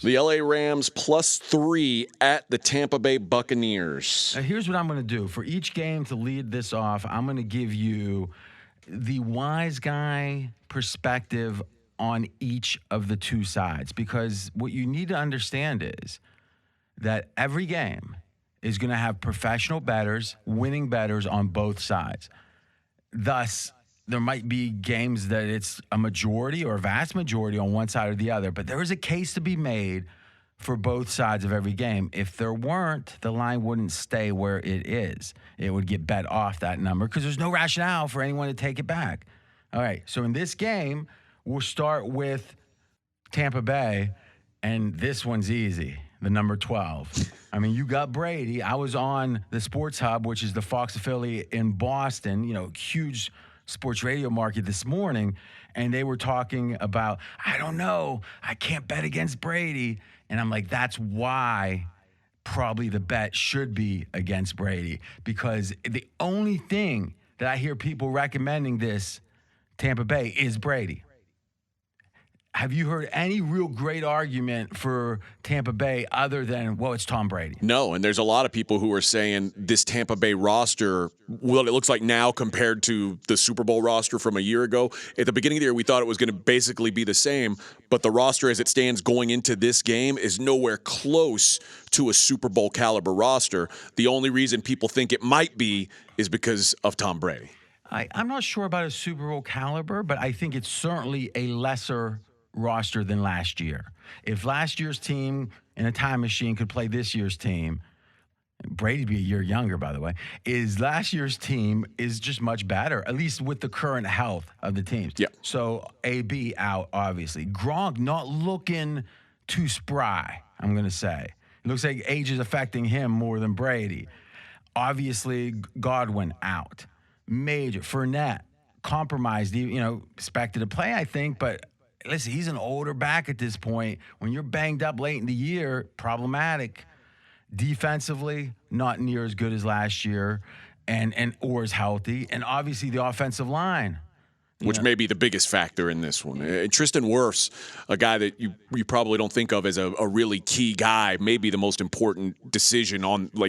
The LA Rams +3 at the Tampa Bay Buccaneers. Now, here's what I'm going to do. For each game to lead this off, I'm going to give you the wise guy perspective on each of the two sides, because what you need to understand is that every game is going to have professional bettors, winning bettors on both sides. Thus, there might be games that it's a majority or a vast majority on one side or the other, but there is a case to be made for both sides of every game. If there weren't, the line wouldn't stay where it is. It would get bet off that number because there's no rationale for anyone to take it back. All right, so in this game, we'll start with Tampa Bay, and this one's easy, the number 12. I mean, you got Brady. I was on the Sports Hub, which is the Fox affiliate in Boston, huge sports radio market this morning, and they were talking about, I don't know, I can't bet against Brady. And I'm like, that's why probably the bet should be against Brady, because the only thing that I hear people recommending this Tampa Bay is Brady. Have you heard any real great argument for Tampa Bay other than, well, it's Tom Brady? No, and there's a lot of people who are saying this Tampa Bay roster, well, it looks like now compared to the Super Bowl roster from a year ago. At the beginning of the year, we thought it was going to basically be the same, but the roster as it stands going into this game is nowhere close to a Super Bowl caliber roster. The only reason people think it might be is because of Tom Brady. I'm not sure about a Super Bowl caliber, but I think it's certainly a lesser roster than last year. If last year's team in a time machine could play this year's team, Brady'd be a year younger, by the way, is last year's team is just much better, at least with the current health of the teams. Yeah. So AB out, obviously. Gronk not looking too spry, I'm going to say. It looks like age is affecting him more than Brady. Obviously, Godwin out. Major. Fournette, compromised, expected to play, I think, but listen, he's an older back at this point. When you're banged up late in the year, problematic. Defensively, not near as good as last year, or as healthy. And obviously the offensive line, which may be the biggest factor in this one. Tristan Wirfs, a guy that you probably don't think of as a really key guy, maybe the most important decision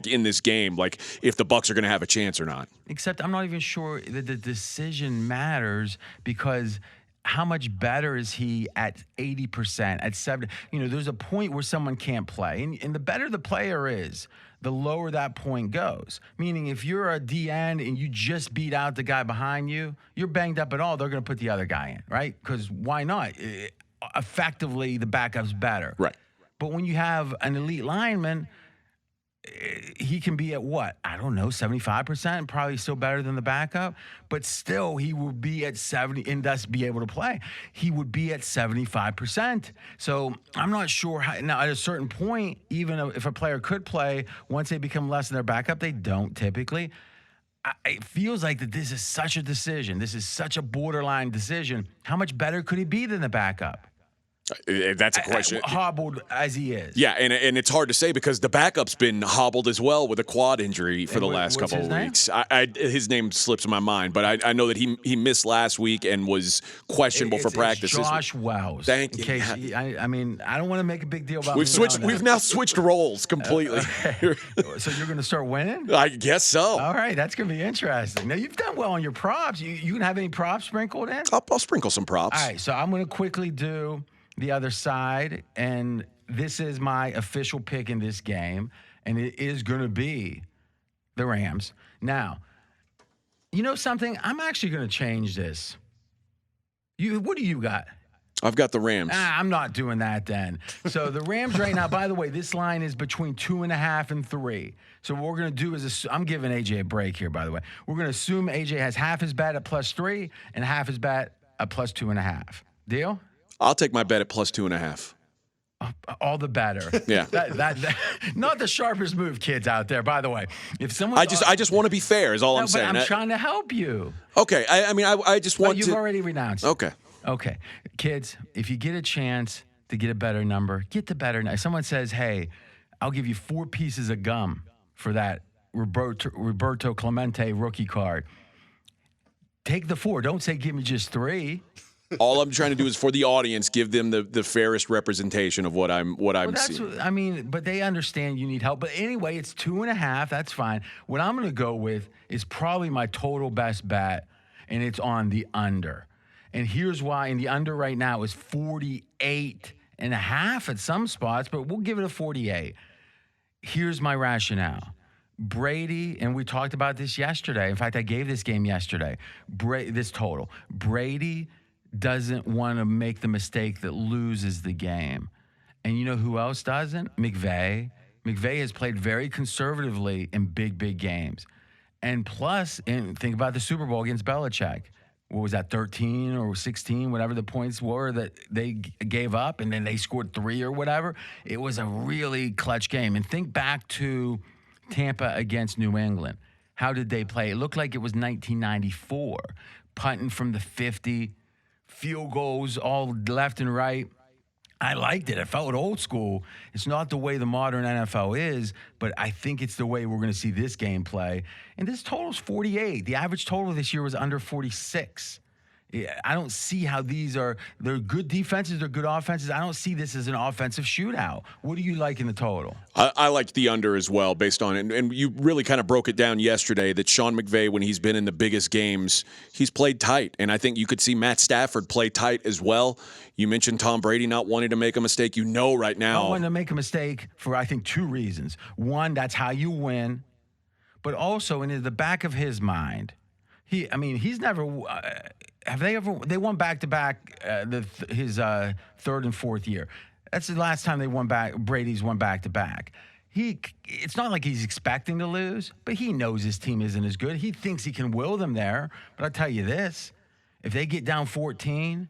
in this game, if the Bucs are going to have a chance or not. Except I'm not even sure that the decision matters, because how much better is he at 80%, at 70%? There's a point where someone can't play. And the better the player is, the lower that point goes. Meaning if you're a DN and you just beat out the guy behind you, you're banged up at all, they're going to put the other guy in, right? Because why not? Effectively, the backup's better. Right. But when you have an elite lineman, he can be at what? I don't know, 75%, probably still better than the backup, but still he will be at 70 and thus be able to play. He would be at 75%. So I'm not sure how. Now, at a certain point, even if a player could play, once they become less than their backup, they don't typically. It feels like that this is such a decision. This is such a borderline decision. How much better could he be than the backup? That's a question. Hobbled as he is. Yeah, and it's hard to say because the backup's been hobbled as well with a quad injury for the last couple of weeks. His name slips in my mind, but I know that he missed last week and was questionable for practice. It's Josh Wells. Thank you. I mean, I don't want to make a big deal about. We've now switched roles completely. So you're going to start winning? I guess so. All right, that's going to be interesting. Now you've done well on your props. You have any props sprinkled in? I'll sprinkle some props. All right, so I'm going to quickly do the other side, and this is my official pick in this game, and it is going to be the Rams. Now, you know something? I'm actually going to change this. What do you got? I've got the Rams. I'm not doing that then. So the Rams right now, by the way, this line is between 2.5 and 3. So what we're going to do is, I'm giving AJ a break here, by the way. We're going to assume AJ has half his bet at +3 and half his bet at +2.5. Deal? I'll take my bet at +2.5. All the better. Yeah. That not the sharpest move, kids out there. By the way, if someone, I just want to be fair. Is all I'm saying. I'm trying to help you. Okay. I just want you've already renounced. Okay. Kids, if you get a chance to get a better number, get the better. If someone says, "Hey, I'll give you 4 pieces of gum for that Roberto Clemente rookie card," take the 4. Don't say give me just 3. All I'm trying to do is for the audience, give them the fairest representation of what I'm That's, seeing. I mean, but they understand you need help. But anyway, it's 2.5. That's fine. What I'm going to go with is probably my total best bet, and it's on the under. And here's why. And the under right now is 48.5 at some spots, but we'll give it a 48. Here's my rationale. Brady, and we talked about this yesterday. In fact, I gave this game yesterday. This total. Brady doesn't want to make the mistake that loses the game. And you know who else doesn't? McVay. McVay has played very conservatively in big, big games. And plus, and think about the Super Bowl against Belichick. What was that, 13 or 16, whatever the points were that they gave up, and then they scored 3 or whatever. It was a really clutch game. And think back to Tampa against New England. How did they play? It looked like it was 1994. Punting from the 50, field goals all left and right. I liked it. It felt old school. It's not the way the modern NFL is, but I think it's the way we're going to see this game play. And this total's 48. The average total this year was under 46. I don't see how they're good defenses, they're good offenses. I don't see this as an offensive shootout. What do you like in the total? I liked the under as well, based on, and you really kind of broke it down yesterday that Sean McVay, when he's been in the biggest games, he's played tight. And I think you could see Matt Stafford play tight as well. You mentioned Tom Brady not wanting to make a mistake. You know right now. Not wanting to make a mistake for, I think, 2 reasons. One, that's how you win. But also, in the back of his mind, he's never they won back-to-back his third and fourth year. That's the last time Brady's won back-to-back. It's not like he's expecting to lose, but he knows his team isn't as good. He thinks he can will them there. But I'll tell you this, if they get down 14,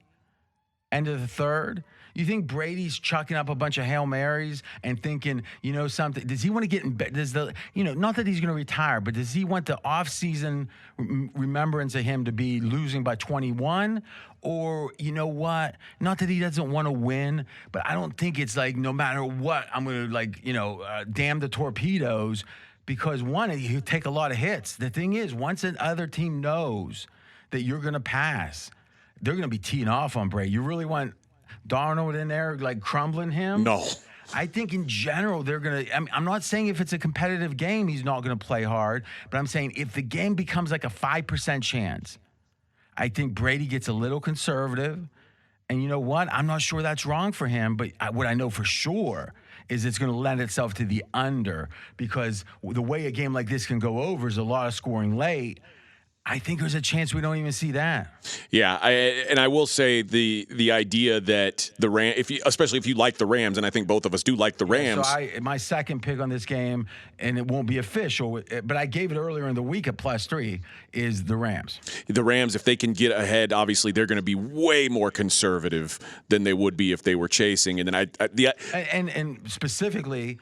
end of the third, you think Brady's chucking up a bunch of Hail Marys and thinking, something? Does he want to get in bed? Not that he's going to retire, but does he want the off-season remembrance of him to be losing by 21? Or, you know what? Not that he doesn't want to win, but I don't think it's like no matter what, I'm going to, damn the torpedoes, because one, you take a lot of hits. The thing is, once another team knows that you're going to pass, they're going to be teeing off on Brady. You really want Darnold in there, like crumbling him? No. I think in general, they're going to, I'm not saying if it's a competitive game, he's not going to play hard, but I'm saying if the game becomes like a 5% chance, I think Brady gets a little conservative. And you know what? I'm not sure that's wrong for him, but what I know for sure is it's going to lend itself to the under, because the way a game like this can go over is a lot of scoring late. I think there's a chance we don't even see that. Yeah, I will say the idea that the especially if you like the Rams, and I think both of us do like the Rams. So my second pick on this game, and it won't be official, but I gave it earlier in the week at +3, is the Rams. The Rams, if they can get ahead, obviously they're going to be way more conservative than they would be if they were chasing. And then and specifically,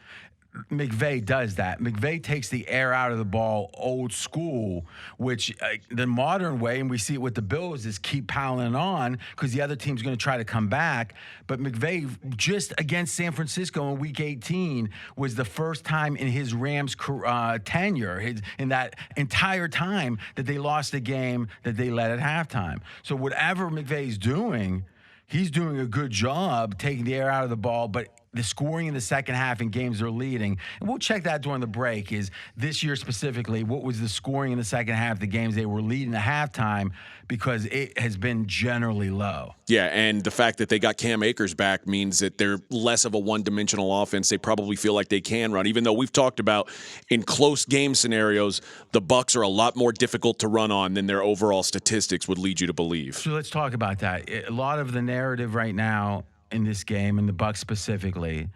McVay does that. McVay takes the air out of the ball old school, which the modern way, and we see it with the Bills, is keep piling on because the other team's going to try to come back. But McVay, just against San Francisco in Week 18, was the first time in his Rams tenure, in that entire time, that they lost a game that they led at halftime. So whatever McVay's doing, he's doing a good job taking the air out of the ball, but the scoring in the second half in games they're leading, and we'll check that during the break, is this year specifically, what was the scoring in the second half, the games they were leading at halftime, because it has been generally low. Yeah, and the fact that they got Cam Akers back means that they're less of a one-dimensional offense. They probably feel like they can run, even though we've talked about in close game scenarios, the Bucs are a lot more difficult to run on than their overall statistics would lead you to believe. So let's talk about that. A lot of the narrative right now in this game, and the Bucs specifically,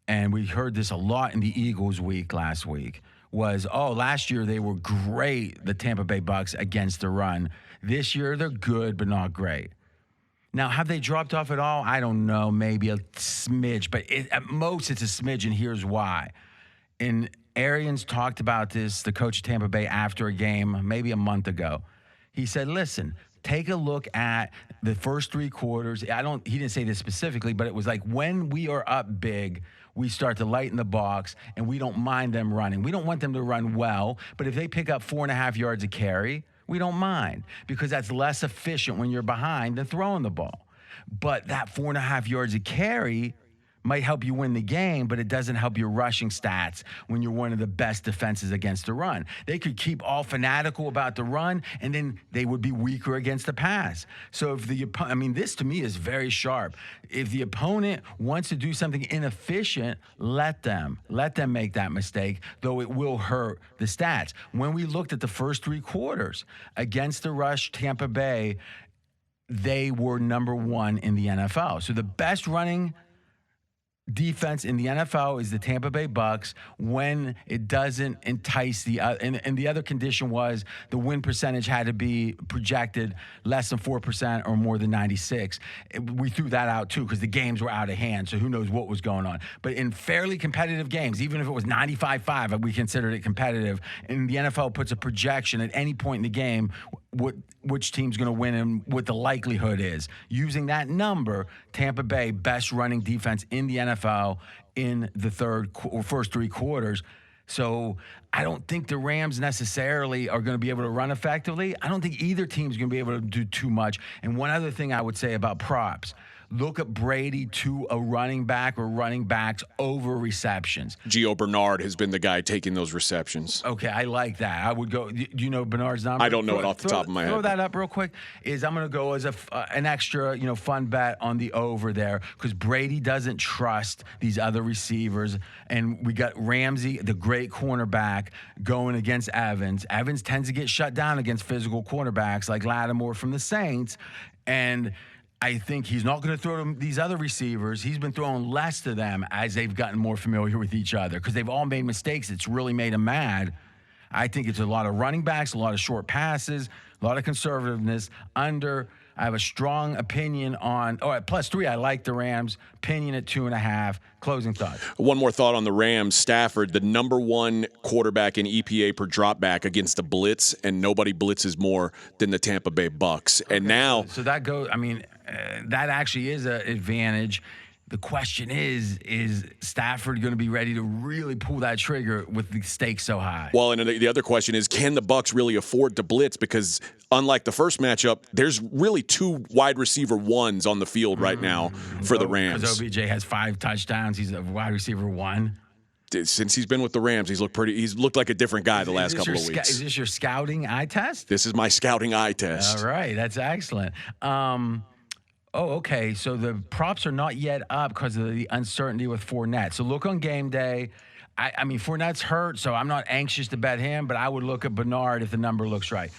and we heard this a lot in the Eagles week last week, was, last year they were great, the Tampa Bay Bucs, against the run. This year they're good, but not great. Now, have they dropped off at all? I don't know, maybe a smidge, but at most it's a smidge, and here's why. And Arians talked about this, the coach of Tampa Bay, after a game maybe a month ago. He said, listen, take a look at the first 3 quarters. He didn't say this specifically, but it was like when we are up big, we start to lighten the box, and we don't mind them running. We don't want them to run well, but if they pick up 4.5 yards a carry, we don't mind because that's less efficient when you're behind than throwing the ball. But that 4.5 yards a carry might help you win the game, but it doesn't help your rushing stats when you're one of the best defenses against the run. They could keep all fanatical about the run, and then they would be weaker against the pass. So if this to me is very sharp. If the opponent wants to do something inefficient, let them make that mistake, though it will hurt the stats. When we looked at the first 3 quarters against the rush, Tampa Bay, they were number 1 in the NFL. So the best running defense in the NFL is the Tampa Bay Bucks when it doesn't entice and the other condition was the win percentage had to be projected less than 4% or more than 96. We threw that out too because the games were out of hand, so who knows what was going on. But in fairly competitive games, even if it was 95-5, we considered it competitive, and the NFL puts a projection at any point in the game which team's going to win and what the likelihood is. Using that number, Tampa Bay, best running defense in the NFL in the first 3 quarters. So I don't think the Rams necessarily are going to be able to run effectively. I don't think either team's going to be able to do too much. And one other thing I would say about props, look at Brady to a running back or running backs over receptions. Gio Bernard has been the guy taking those receptions. Okay, I like that. I would go. Do you know Bernard's number? I don't know it off the top of my head. Throw that up real quick. I'm going to go as an extra, fun bet on the over there because Brady doesn't trust these other receivers, and we got Ramsey, the great cornerback, going against Evans. Evans tends to get shut down against physical cornerbacks like Lattimore from the Saints, and I think he's not going to throw to these other receivers. He's been throwing less to them as they've gotten more familiar with each other because they've all made mistakes. It's really made him mad. I think it's a lot of running backs, a lot of short passes, a lot of conservativeness. I have a strong opinion on +3. I like the Rams. Opinion at 2.5. Closing thoughts. One more thought on the Rams. Stafford, the number 1 quarterback in EPA per dropback against the blitz, and nobody blitzes more than the Tampa Bay Bucks. And now, so that goes. That actually is an advantage. The question is Stafford going to be ready to really pull that trigger with the stakes so high? Well, and the other question is, can the Bucks really afford to blitz? Because unlike the first matchup, there's really 2 wide receiver ones on the field right now for the Rams. Because OBJ has 5 touchdowns. He's a wide receiver 1. Since he's been with the Rams, he's looked like a different guy the last couple of weeks. Is this your scouting eye test? This is my scouting eye test. All right, that's excellent. Okay. So the props are not yet up because of the uncertainty with Fournette. So look on game day. Fournette's hurt, so I'm not anxious to bet him, but I would look at Bernard if the number looks right.